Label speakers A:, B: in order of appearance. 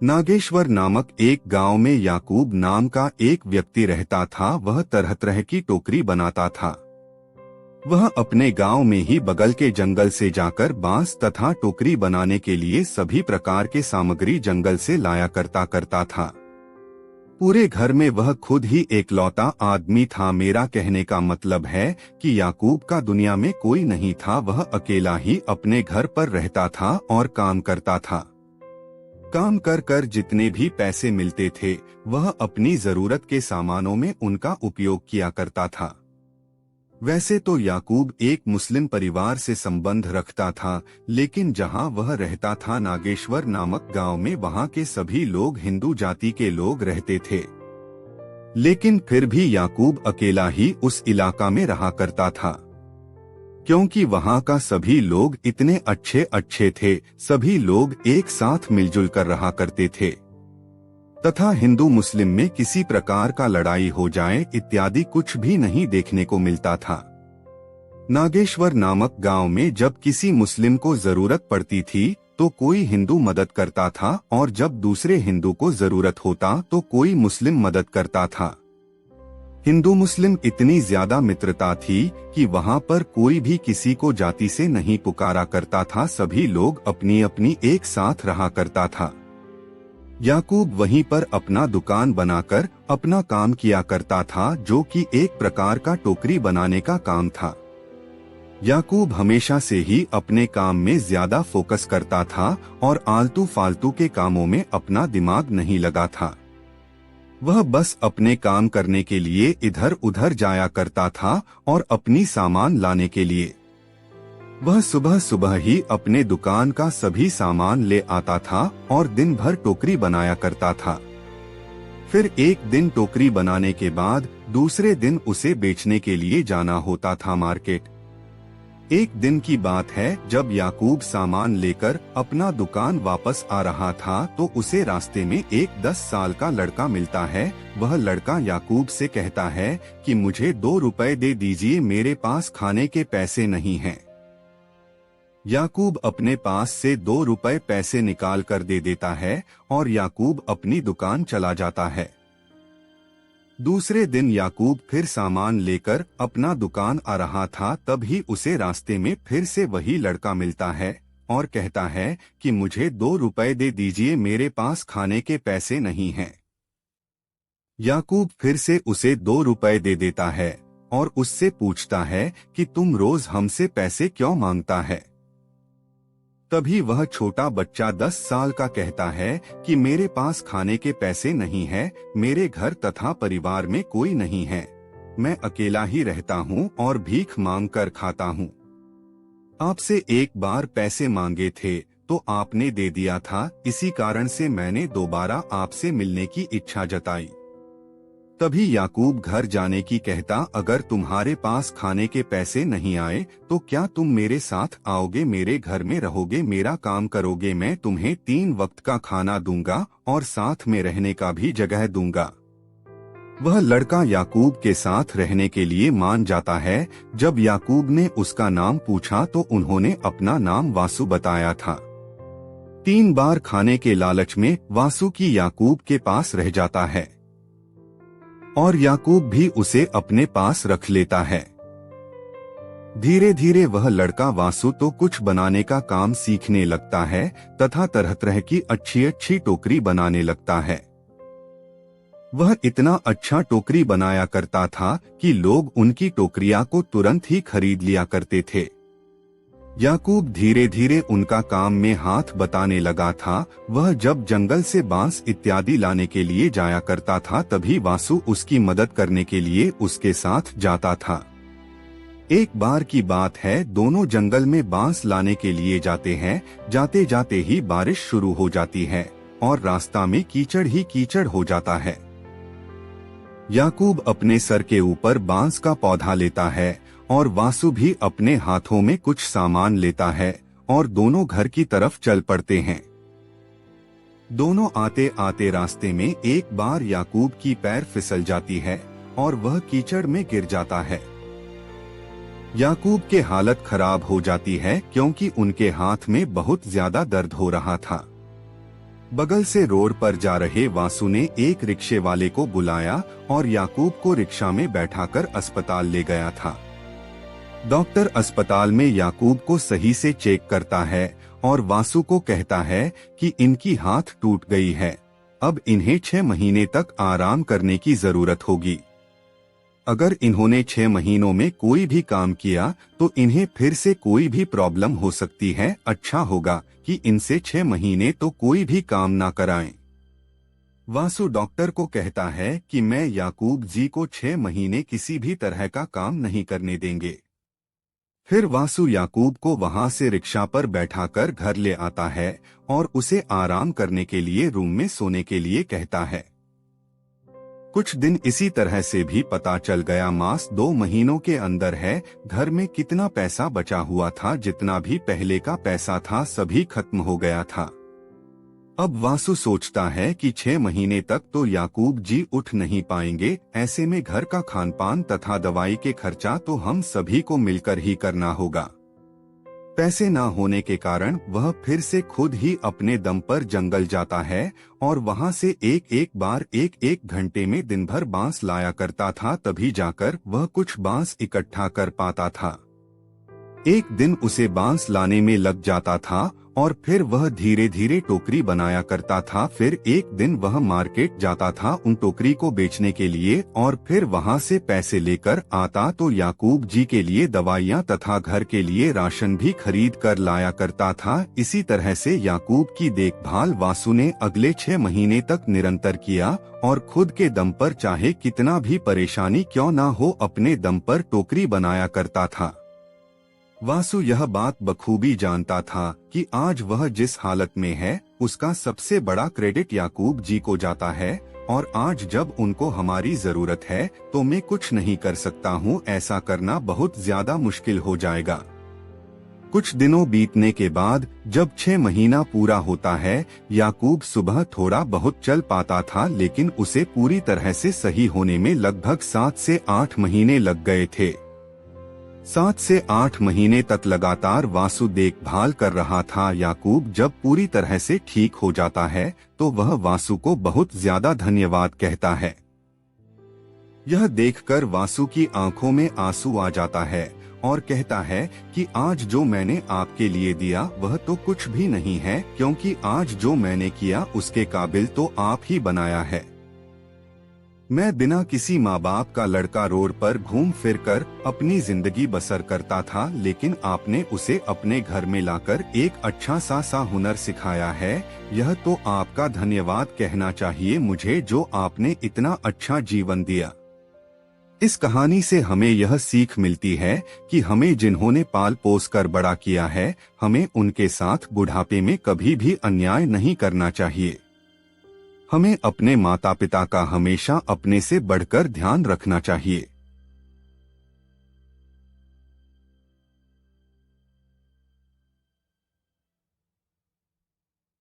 A: नागेश्वर नामक एक गांव में याकूब नाम का एक व्यक्ति रहता था। वह तरह तरह की टोकरी बनाता था। वह अपने गांव में ही बगल के जंगल से जाकर बांस तथा टोकरी बनाने के लिए सभी प्रकार के सामग्री जंगल से लाया करता था। पूरे घर में वह खुद ही एकलौता आदमी था। मेरा कहने का मतलब है कि याकूब का दुनिया में कोई नहीं था। वह अकेला ही अपने घर पर रहता था और काम करता था। काम कर कर जितने भी पैसे मिलते थे वह अपनी जरूरत के सामानों में उनका उपयोग किया करता था। वैसे तो याकूब एक मुस्लिम परिवार से संबंध रखता था, लेकिन जहां वह रहता था नागेश्वर नामक गांव में, वहां के सभी लोग हिंदू जाति के लोग रहते थे। लेकिन फिर भी याकूब अकेला ही उस इलाका में रहा करता था, क्योंकि वहां का सभी लोग इतने अच्छे थे। सभी लोग एक साथ मिलजुल कर रहा करते थे तथा हिंदू मुस्लिम में किसी प्रकार का लड़ाई हो जाए इत्यादि कुछ भी नहीं देखने को मिलता था। नागेश्वर नामक गांव में जब किसी मुस्लिम को जरूरत पड़ती थी तो कोई हिंदू मदद करता था, और जब दूसरे हिंदू को जरूरत होता तो कोई मुस्लिम मदद करता था। हिंदू मुस्लिम इतनी ज्यादा मित्रता थी कि वहां पर कोई भी किसी को जाति से नहीं पुकारा करता था। सभी लोग अपनी अपनी एक साथ रहा करता था। याकूब वहीं पर अपना दुकान बनाकर अपना काम किया करता था, जो कि एक प्रकार का टोकरी बनाने का काम था। याकूब हमेशा से ही अपने काम में ज्यादा फोकस करता था और आलतू फालतू के कामों में अपना दिमाग नहीं लगा था। वह बस अपने काम करने के लिए इधर उधर जाया करता था और अपनी सामान लाने के लिए वह सुबह सुबह ही अपने दुकान का सभी सामान ले आता था और दिन भर टोकरी बनाया करता था। फिर एक दिन टोकरी बनाने के बाद दूसरे दिन उसे बेचने के लिए जाना होता था मार्केट। एक दिन की बात है, जब याकूब सामान लेकर अपना दुकान वापस आ रहा था तो उसे रास्ते में एक 10 साल का लड़का मिलता है। वह लड़का याकूब से कहता है कि मुझे 2 रुपए दे दीजिए, मेरे पास खाने के पैसे नहीं हैं। याकूब अपने पास से 2 रुपए पैसे निकाल कर दे देता है और याकूब अपनी दुकान चला जाता है। दूसरे दिन याकूब फिर सामान लेकर अपना दुकान आ रहा था, तभी उसे रास्ते में फिर से वही लड़का मिलता है और कहता है कि मुझे 2 रुपए दे दीजिए, मेरे पास खाने के पैसे नहीं हैं। याकूब फिर से उसे 2 रुपए दे देता है और उससे पूछता है कि तुम रोज हमसे पैसे क्यों मांगता है। तभी वह छोटा बच्चा 10 साल का कहता है कि मेरे पास खाने के पैसे नहीं है, मेरे घर तथा परिवार में कोई नहीं है, मैं अकेला ही रहता हूँ और भीख मांग कर खाता हूँ। आपसे एक बार पैसे मांगे थे तो आपने दे दिया था, इसी कारण से मैंने दोबारा आपसे मिलने की इच्छा जताई। तभी याकूब घर जाने की कहता, अगर तुम्हारे पास खाने के पैसे नहीं आए तो क्या तुम मेरे साथ आओगे, मेरे घर में रहोगे, मेरा काम करोगे, मैं तुम्हें 3 वक्त का खाना दूंगा और साथ में रहने का भी जगह दूंगा। वह लड़का याकूब के साथ रहने के लिए मान जाता है। जब याकूब ने उसका नाम पूछा तो उन्होंने अपना नाम वासु बताया था। 3 बार खाने के लालच में वासु की याकूब के पास रह जाता है और याकूब भी उसे अपने पास रख लेता है। धीरे धीरे वह लड़का वासु तो कुछ बनाने का काम सीखने लगता है तथा तरह तरह की अच्छी टोकरी बनाने लगता है। वह इतना अच्छा टोकरी बनाया करता था कि लोग उनकी टोकरियां को तुरंत ही खरीद लिया करते थे। याकूब धीरे धीरे उनका काम में हाथ बटाने लगा था। वह जब जंगल से बांस इत्यादि लाने के लिए जाया करता था तभी वासु उसकी मदद करने के लिए उसके साथ जाता था। एक बार की बात है, दोनों जंगल में बांस लाने के लिए जाते हैं। जाते जाते ही बारिश शुरू हो जाती है और रास्ता में कीचड़ ही कीचड़ हो जाता है। याकूब अपने सर के ऊपर बांस का पौधा लेता है और वासु भी अपने हाथों में कुछ सामान लेता है और दोनों घर की तरफ चल पड़ते हैं। दोनों आते आते रास्ते में एक बार याकूब की पैर फिसल जाती है और वह कीचड़ में गिर जाता है। याकूब के हालत खराब हो जाती है क्योंकि उनके हाथ में बहुत ज्यादा दर्द हो रहा था। बगल से रोड पर जा रहे वासु ने एक रिक्शे वाले को बुलाया और याकूब को रिक्शा में बैठाकर अस्पताल ले गया था। डॉक्टर अस्पताल में याकूब को सही से चेक करता है और वासु को कहता है कि इनकी हाथ टूट गई है, अब इन्हें 6 महीने तक आराम करने की जरूरत होगी। अगर इन्होंने 6 महीनों में कोई भी काम किया तो इन्हें फिर से कोई भी प्रॉब्लम हो सकती है। अच्छा होगा कि इनसे 6 महीने तो कोई भी काम ना कराएं। वासु डॉक्टर को कहता है कि मैं याकूब जी को 6 महीने किसी भी तरह का काम नहीं करने देंगे। फिर वासु याकूब को वहां से रिक्शा पर बैठाकर घर ले आता है और उसे आराम करने के लिए रूम में सोने के लिए कहता है। कुछ दिन इसी तरह से भी पता चल गया। मास 2 महीनों के अंदर है। घर में कितना पैसा बचा हुआ था, जितना भी पहले का पैसा था सभी खत्म हो गया था। अब वासु सोचता है कि 6 महीने तक तो याकूब जी उठ नहीं पाएंगे। ऐसे में घर का खान पान तथा दवाई के खर्चा तो हम सभी को मिलकर ही करना होगा। पैसे ना होने के कारण वह फिर से खुद ही अपने दम पर जंगल जाता है और वहां से एक घंटे में दिन भर बांस लाया करता था, तभी जाकर वह कुछ बांस इकट्ठा कर पाता था। एक दिन उसे बांस लाने में लग जाता था और फिर वह धीरे धीरे टोकरी बनाया करता था। फिर एक दिन वह मार्केट जाता था उन टोकरी को बेचने के लिए और फिर वहां से पैसे लेकर आता तो याकूब जी के लिए दवाइयाँ तथा घर के लिए राशन भी खरीद कर लाया करता था। इसी तरह से याकूब की देखभाल वासु ने अगले 6 महीने तक निरंतर किया और खुद के दम पर चाहे कितना भी परेशानी क्यों ना हो अपने दम पर टोकरी बनाया करता था। वासु यह बात बखूबी जानता था कि आज वह जिस हालत में है उसका सबसे बड़ा क्रेडिट याकूब जी को जाता है और आज जब उनको हमारी जरूरत है तो मैं कुछ नहीं कर सकता हूँ। ऐसा करना बहुत ज्यादा मुश्किल हो जाएगा। कुछ दिनों बीतने के बाद जब 6 महीना पूरा होता है, याकूब सुबह थोड़ा बहुत चल पाता था, लेकिन उसे पूरी तरह से सही होने में लगभग 7 से 8 महीने लग गए थे। 7 से 8 महीने तक लगातार वासु देखभाल कर रहा था। याकूब जब पूरी तरह से ठीक हो जाता है तो वह वासु को बहुत ज्यादा धन्यवाद कहता है। यह देखकर वासु की आंखों में आंसू आ जाता है और कहता है कि आज जो मैंने आपके लिए दिया वह तो कुछ भी नहीं है, क्योंकि आज जो मैंने किया उसके काबिल तो आप ही बनाया है। मैं बिना किसी माँ बाप का लड़का रोड पर घूम फिर कर अपनी जिंदगी बसर करता था, लेकिन आपने उसे अपने घर में लाकर एक अच्छा सा हुनर सिखाया है। यह तो आपका धन्यवाद कहना चाहिए मुझे, जो आपने इतना अच्छा जीवन दिया। इस कहानी से हमें यह सीख मिलती है कि हमें जिन्होंने पाल पोस कर बड़ा किया है, हमें उनके साथ बुढ़ापे में कभी भी अन्याय नहीं करना चाहिए। हमें अपने माता पिता का हमेशा अपने से बढ़कर ध्यान रखना चाहिए।